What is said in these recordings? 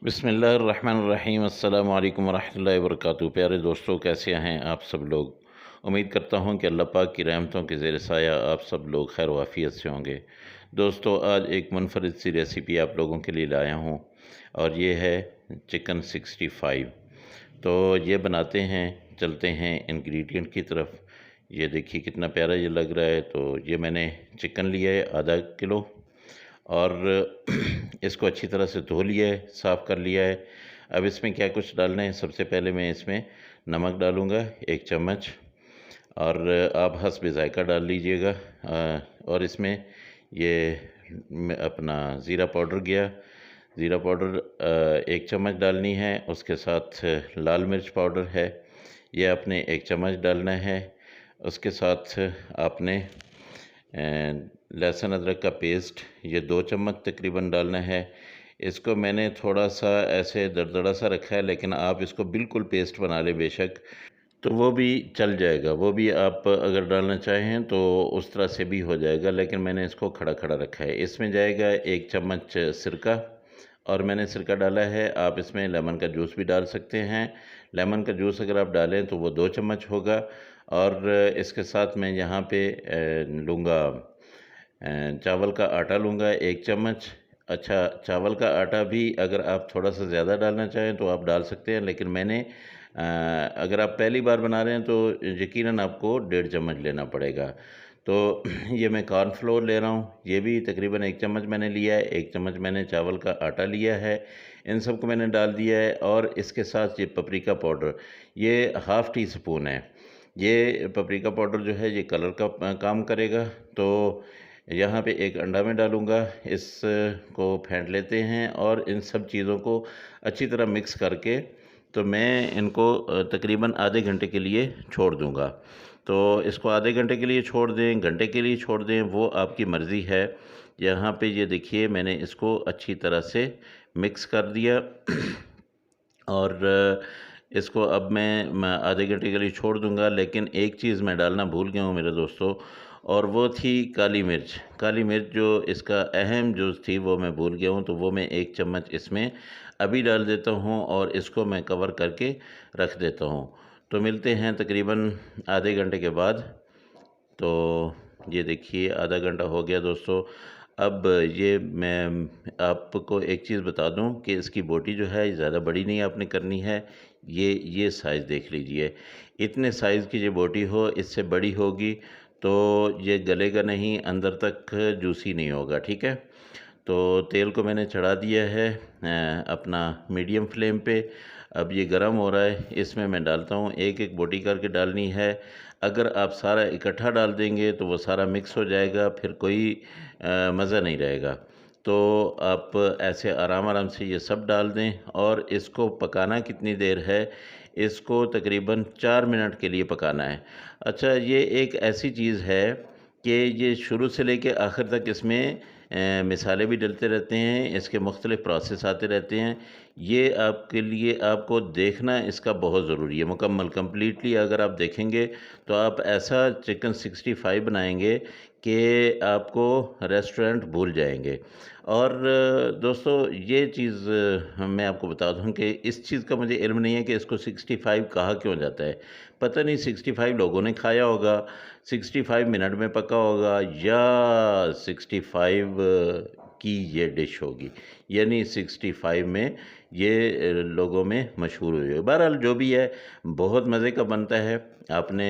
बिस्मिल्लाहिर्रहमानिर्रहीम अस्सलामु अलैकुम वरहमतुल्लाहि वबरकातुहू। प्यारे दोस्तों, कैसे हैं आप सब लोग। उम्मीद करता हूं कि अल्लाह पाक की रहमतों के ज़ेर साया आप सब लोग खैर वाफ़ियत से होंगे। दोस्तों, आज एक मुनफरिद सी रेसिपी आप लोगों के लिए लाया हूं और ये है चिकन 65। तो ये बनाते हैं, चलते हैं इंग्रेडिएंट की तरफ। ये देखिए कितना प्यारा ये लग रहा है। तो ये मैंने चिकन लिया है आधा किलो और इसको अच्छी तरह से धो लिया है, साफ़ कर लिया है। अब इसमें क्या कुछ डालना है, सबसे पहले मैं इसमें नमक डालूँगा 1 चम्मच और आप हस्ब ज़ायक़ा डाल लीजिएगा। और इसमें ये अपना ज़ीरा पाउडर गया, ज़ीरा पाउडर 1 चम्मच डालनी है। उसके साथ लाल मिर्च पाउडर है, ये आपने 1 चम्मच डालना है। उसके साथ आपने लहसुन अदरक का पेस्ट ये 2 चम्मच तकरीबन डालना है। इसको मैंने थोड़ा सा ऐसे दरदरा सा रखा है, लेकिन आप इसको बिल्कुल पेस्ट बना लें बेशक, तो वो भी चल जाएगा। वो भी आप अगर डालना चाहें तो उस तरह से भी हो जाएगा, लेकिन मैंने इसको खड़ा खड़ा रखा है। इसमें जाएगा 1 चम्मच सिरका और मैंने सिरका डाला है। आप इसमें लेमन का जूस भी डाल सकते हैं। लेमन का जूस अगर आप डालें तो वो 2 चम्मच होगा। और इसके साथ मैं यहाँ पे लूँगा चावल का आटा लूँगा 1 चम्मच। अच्छा, चावल का आटा भी अगर आप थोड़ा सा ज़्यादा डालना चाहें तो आप डाल सकते हैं, लेकिन मैंने अगर आप पहली बार बना रहे हैं तो यकीनन आपको 1.5 चम्मच लेना पड़ेगा। तो ये मैं कॉर्नफ्लोर ले रहा हूँ, ये भी तकरीबन 1 चम्मच मैंने लिया है। 1 चम्मच मैंने चावल का आटा लिया है। इन सब को मैंने डाल दिया है। और इसके साथ ये पपरिका पाउडर, ये हाफ़ टी स्पून है। ये पपरिका पाउडर जो है ये कलर का काम करेगा। तो यहाँ पे 1 अंडा मैं डालूँगा, इसको फेंट लेते हैं और इन सब चीज़ों को अच्छी तरह मिक्स करके तो मैं इनको तकरीबन आधे घंटे के लिए छोड़ दूँगा। तो इसको आधे घंटे के लिए छोड़ दें, घंटे के लिए छोड़ दें, वो आपकी मर्ज़ी है। यहाँ पे ये देखिए मैंने इसको अच्छी तरह से मिक्स कर दिया और इसको अब मैं आधे घंटे के लिए छोड़ दूँगा। लेकिन एक चीज़ मैं डालना भूल गया हूँ मेरे दोस्तों, और वो थी काली मिर्च। काली मिर्च जो इसका अहम जुज़ थी वो मैं भूल गया हूँ, तो वो मैं 1 चम्मच इसमें अभी डाल देता हूँ और इसको मैं कवर करके रख देता हूँ। तो मिलते हैं तकरीबन आधे घंटे के बाद। तो ये देखिए आधा घंटा हो गया दोस्तों। अब ये मैं आपको एक चीज़ बता दूं कि इसकी बोटी जो है ज़्यादा बड़ी नहीं आपने करनी है। ये साइज़ देख लीजिए, इतने साइज़ की ये बोटी हो, इससे बड़ी होगी तो ये गलेगा नहीं, अंदर तक जूसी नहीं होगा, ठीक है। तो तेल को मैंने चढ़ा दिया है अपना मीडियम फ्लेम पे। अब ये गर्म हो रहा है, इसमें मैं डालता हूँ, एक एक बोटी करके डालनी है। अगर आप सारा इकट्ठा डाल देंगे तो वो सारा मिक्स हो जाएगा, फिर कोई मज़ा नहीं रहेगा। तो आप ऐसे आराम आराम से ये सब डाल दें। और इसको पकाना कितनी देर है, इसको तकरीबन 4 मिनट के लिए पकाना है। अच्छा, ये एक ऐसी चीज़ है कि ये शुरू से लेके आखिर तक इसमें मिसाले भी डलते रहते हैं, इसके मुख्तलिफ़ प्रोसेस आते रहते हैं। ये आपके लिए आपको देखना इसका बहुत ज़रूरी है, मुकम्मल कंप्लीटली अगर आप देखेंगे तो आप ऐसा चिकन 65 बनाएँगे कि आपको रेस्टोरेंट भूल जाएँगे। और दोस्तों, ये चीज़ मैं आपको बता दूँ कि इस चीज़ का मुझे इल्म नहीं है कि इसको 65 कहा क्यों जाता है। पता नहीं 65 लोगों ने खाया होगा, 65 मिनट में पका होगा, या 65 की ये डिश होगी, यानी 65 में ये लोगों में मशहूर हुई है। बहरहाल जो भी है, बहुत मज़े का बनता है अपने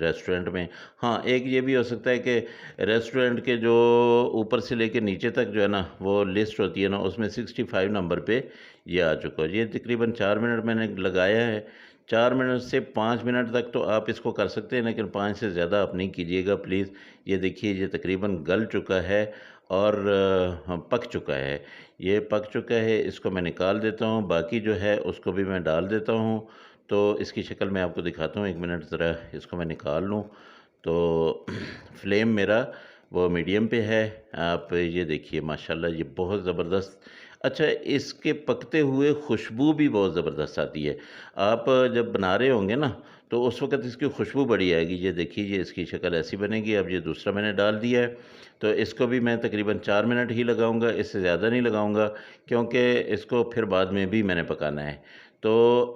रेस्टोरेंट में। हाँ, एक ये भी हो सकता है कि रेस्टोरेंट के जो ऊपर से लेके नीचे तक जो है ना वो लिस्ट होती है ना, उसमें 65 नंबर पे ये आ चुका है। ये तकरीबन 4 मिनट मैंने लगाया है। 4 मिनट से 5 मिनट तक तो आप इसको कर सकते हैं, लेकिन 5 से ज़्यादा आप नहीं कीजिएगा प्लीज़। ये देखिए ये तकरीबन गल चुका है और पक चुका है। ये पक चुका है, इसको मैं निकाल देता हूँ। बाकी जो है उसको भी मैं डाल देता हूँ। तो इसकी शक्ल मैं आपको दिखाता हूँ, 1 मिनट ज़रा इसको मैं निकाल लूँ। तो फ्लेम मेरा वो मीडियम पे है। आप ये देखिए माशाल्लाह ये बहुत ज़बरदस्त। अच्छा, इसके पकते हुए खुशबू भी बहुत ज़बरदस्त आती है। आप जब बना रहे होंगे ना तो उस वक़्त इसकी खुशबू बड़ी आएगी। ये देखिए, ये इसकी शक्ल ऐसी बनेगी। अब ये दूसरा मैंने डाल दिया है, तो इसको भी मैं तकरीबन 4 मिनट ही लगाऊँगा, इससे ज़्यादा नहीं लगाऊँगा, क्योंकि इसको फिर बाद में भी मैंने पकाना है। तो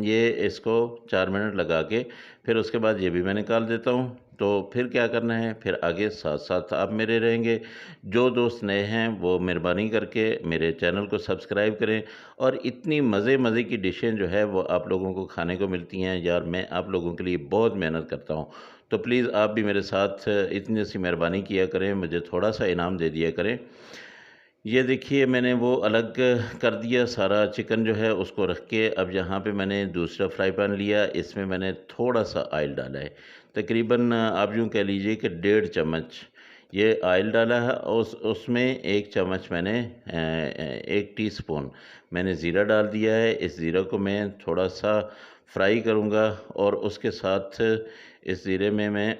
ये इसको 4 मिनट लगा के फिर उसके बाद ये भी मैं निकाल देता हूँ। तो फिर क्या करना है, फिर आगे साथ-साथ आप मेरे रहेंगे। जो दोस्त नए हैं वो मेहरबानी करके मेरे चैनल को सब्सक्राइब करें, और इतनी मज़े-मज़े की डिशें जो है वो आप लोगों को खाने को मिलती हैं। यार, मैं आप लोगों के लिए बहुत मेहनत करता हूँ, तो प्लीज़ आप भी मेरे साथ इतनी सी मेहरबानी किया करें, मुझे थोड़ा-सा इनाम दे दिया करें। ये देखिए, मैंने वो अलग कर दिया सारा चिकन जो है उसको रख के। अब यहाँ पे मैंने दूसरा फ्राई पैन लिया, इसमें मैंने थोड़ा-सा ऑयल डाला है। तकरीबन आप यूँ कह लीजिए कि 1.5 चम्मच ये ऑयल डाला है। उसमें 1 चम्मच मैंने 1 टीस्पून मैंने ज़ीरा डाल दिया है। इस ज़ीरा को मैं थोड़ा-सा फ्राई करूँगा, और उसके साथ इस ज़ीरे में मैं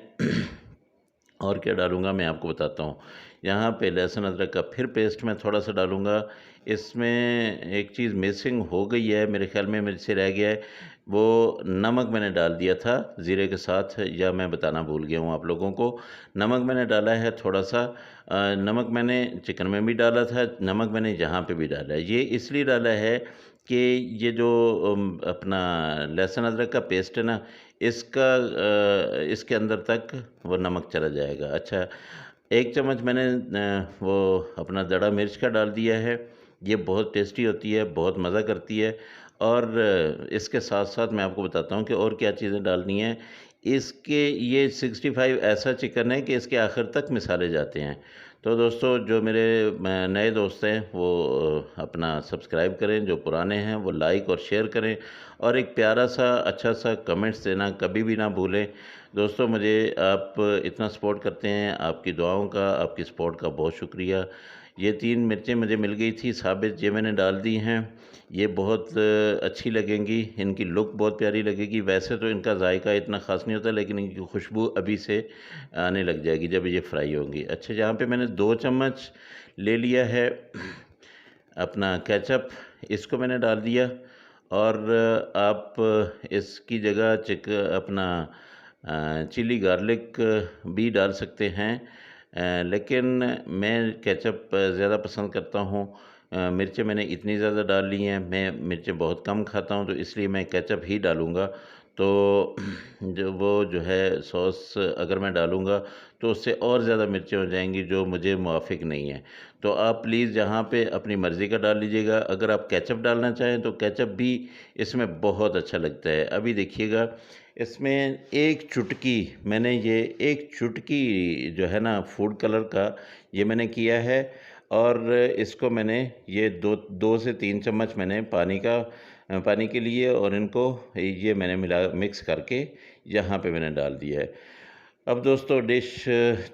और क्या डालूँगा मैं आपको बताता हूँ। यहाँ पे लहसुन अदरक का फिर पेस्ट मैं थोड़ा-सा डालूँगा। इसमें एक चीज़ मिसिंग हो गई है, मेरे ख़्याल में मेरे से रह गया है, वो नमक मैंने डाल दिया था ज़ीरे के साथ, या मैं बताना भूल गया हूँ आप लोगों को। नमक मैंने डाला है थोड़ा-सा। नमक मैंने चिकन में भी डाला था, नमक मैंने यहाँ पे भी डाला है। ये इसलिए डाला है कि ये जो अपना लहसुन अदरक का पेस्ट है ना, इसका इसके अंदर तक वो नमक चला जाएगा। अच्छा, 1 चम्मच मैंने वो अपना दड़ा मिर्च का डाल दिया है। ये बहुत टेस्टी होती है, बहुत मज़ा करती है। और इसके साथ-साथ मैं आपको बताता हूँ कि और क्या चीज़ें डालनी हैं। इसके ये 65 ऐसा चिकन है कि इसके आखिर तक मिसाले जाते हैं। तो दोस्तों, जो मेरे नए दोस्त हैं वो अपना सब्सक्राइब करें, जो पुराने हैं वो लाइक और शेयर करें, और एक प्यारा-सा अच्छा-सा कमेंट्स देना कभी भी ना भूलें। दोस्तों, मुझे आप इतना सपोर्ट करते हैं, आपकी दुआओं का, आपकी सपोर्ट का बहुत शुक्रिया। ये 3 मिर्चें मुझे मिल गई थी साबित, ये मैंने डाल दी हैं। ये बहुत अच्छी लगेंगी, इनकी लुक बहुत प्यारी लगेगी। वैसे तो इनका ज़ायका इतना ख़ास नहीं होता, लेकिन इनकी खुशबू अभी से आने लग जाएगी जब ये फ्राई होंगी। अच्छा, यहाँ पे मैंने 2 चम्मच ले लिया है अपना केचअप, इसको मैंने डाल दिया। और आप इसकी जगह अपना चिली गार्लिक भी डाल सकते हैं। लेकिन मैं केचअप ज़्यादा पसंद करता हूँ। मिर्चें मैंने इतनी ज़्यादा डाल ली हैं, मैं मिर्चें बहुत कम खाता हूँ, तो इसलिए मैं केचअप ही डालूँगा। तो जो है सॉस अगर मैं डालूँगा तो उससे और ज़्यादा मिर्चें हो जाएँगी, जो मुझे मुआफ़िक नहीं है। तो आप प्लीज़ यहाँ पे अपनी मर्ज़ी का डाल लीजिएगा। अगर आप केचअप डालना चाहें तो केचअप भी इसमें बहुत अच्छा लगता है। अभी देखिएगा, इसमें 1 चुटकी मैंने ये 1 चुटकी जो है ना फूड कलर का, ये मैंने किया है। और इसको मैंने ये 2 से 3 चम्मच मैंने पानी के लिए, और इनको ये मैंने मिक्स करके यहाँ पे मैंने डाल दिया है। अब दोस्तों, डिश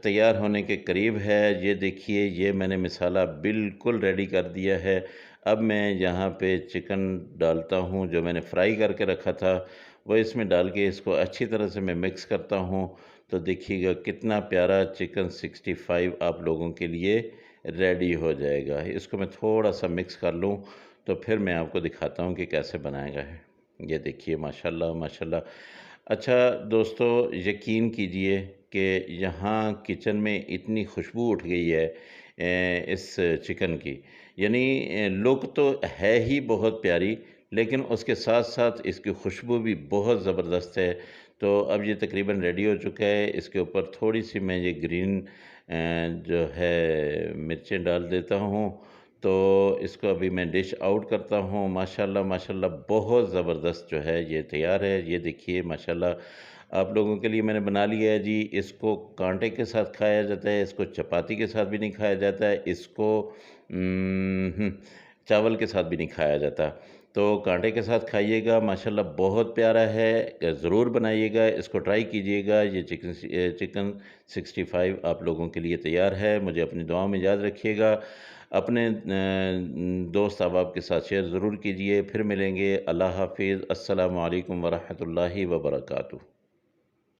तैयार होने के करीब है। ये देखिए, ये मैंने मसाला बिल्कुल रेडी कर दिया है। अब मैं यहाँ पे चिकन डालता हूँ, जो मैंने फ्राई करके रखा था, वो इसमें डाल के इसको अच्छी तरह से मैं मिक्स करता हूँ। तो देखिएगा कितना प्यारा चिकन 65 आप लोगों के लिए रेडी हो जाएगा। इसको मैं थोड़ा-सा मिक्स कर लूँ, तो फिर मैं आपको दिखाता हूँ कि कैसे बनाया है। ये देखिए, माशाल्लाह, माशाल्लाह। अच्छा दोस्तों, यकीन कीजिए कि यहाँ किचन में इतनी खुशबू उठ गई है इस चिकन की। यानी लुक तो है ही बहुत प्यारी, लेकिन उसके साथ-साथ इसकी खुशबू भी बहुत ज़बरदस्त है। तो अब ये तकरीबन रेडी हो चुका है। इसके ऊपर थोड़ी-सी मैं ये ग्रीन जो है मिर्चें डाल देता हूँ। तो इसको अभी मैं डिश आउट करता हूँ। माशाल्लाह, माशाल्लाह, बहुत ज़बरदस्त जो है ये तैयार है। ये देखिए, माशाल्लाह, आप लोगों के लिए मैंने बना लिया है जी। इसको कांटे के साथ खाया जाता है, इसको चपाती के साथ भी नहीं खाया जाता है, इसको चावल के साथ भी नहीं खाया जाता। तो कांटे के साथ खाइएगा, माशाल्लाह बहुत प्यारा है। ज़रूर बनाइएगा, इसको ट्राई कीजिएगा। ये चिकन 65 आप लोगों के लिए तैयार है। मुझे अपनी दुआओं में याद रखिएगा। अपने दोस्त अहबाब के साथ शेयर ज़रूर कीजिए। फिर मिलेंगे। अल्लाह हाफ़िज़। अस्सलामु अलैकुम व रहमतुल्लाहि व बरकातुहू।